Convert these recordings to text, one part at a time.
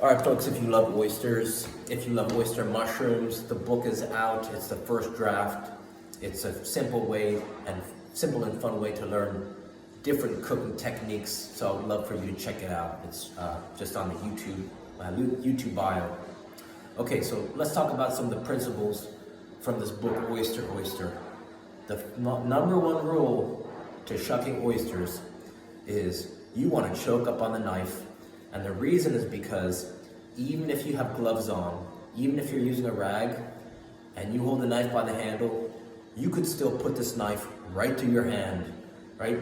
All right, folks, if you love oysters, if you love oyster mushrooms, the book is out. It's the first draft. It's a simple and fun way to learn different cooking techniques. So I would love for you to check it out. It's just on the YouTube bio. Okay, so let's talk about some of the principles from this book, Oyster Oyster. The number one rule to shucking oysters is you want to choke up on the knife. And the reason is because even if you have gloves on, even if you're using a rag and you hold the knife by the handle, you could still put this knife right through your hand, right?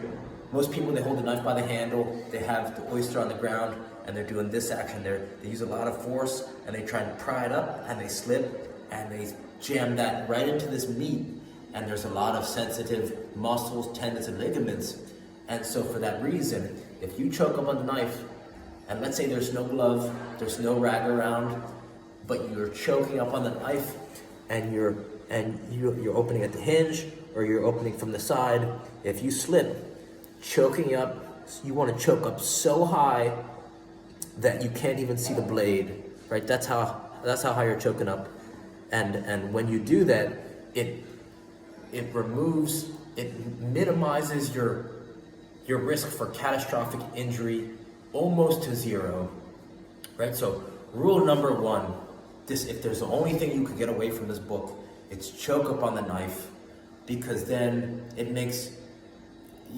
Most people, they hold the knife by the handle, they have the oyster on the ground, and they're doing this action. They use a lot of force, and they try to pry it up, and they slip, and they jam that right into this meat. And there's a lot of sensitive muscles, tendons, and ligaments. And so for that reason, if you choke up on the knife, and let's say there's no glove, there's no rag around, but you're choking up on the knife, and you're opening at the hinge, or you're opening from the side, if you slip, choking up, you want to choke up so high that you can't even see the blade, right? That's how high you're choking up. And when you do that, it minimizes your risk for catastrophic injury almost to zero, right? So rule number one, if there's the only thing you could get away from this book, it's choke up on the knife, because then it makes,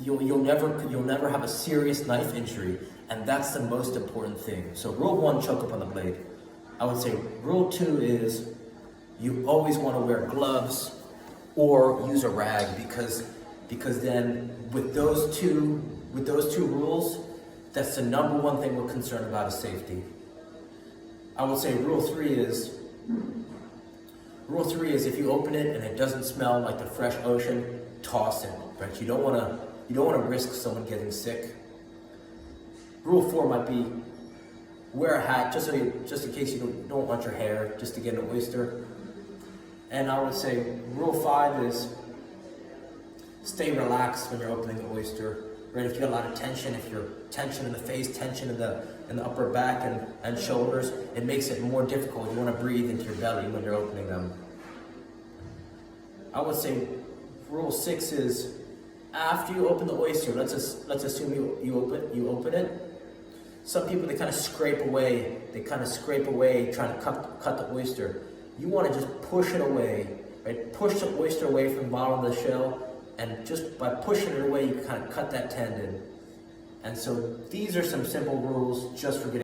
you'll never have a serious knife injury, and that's the most important thing. So rule one, choke up on the blade. I would say rule two is you always want to wear gloves or use a rag, because then with those two rules, that's the number one thing we're concerned about is safety. I would say rule three is if you open it and it doesn't smell like the fresh ocean, toss it, right? You don't want to risk someone getting sick. Rule four might be wear a hat just in case you don't want your hair just to get an oyster. And I would say rule five is stay relaxed when you're opening the oyster. Right? If you got a lot of tension, if you're tension in the face, tension in the upper back and shoulders, it makes it more difficult. You want to breathe into your belly when you're opening them. I would say rule six is after you open the oyster, let's assume you open it. Some people, they kind of scrape away trying to cut the oyster. You want to just push it away, right? Push the oyster away from the bottom of the shell, and just by pushing it away, you kind of cut that tendon. And so these are some simple rules just for getting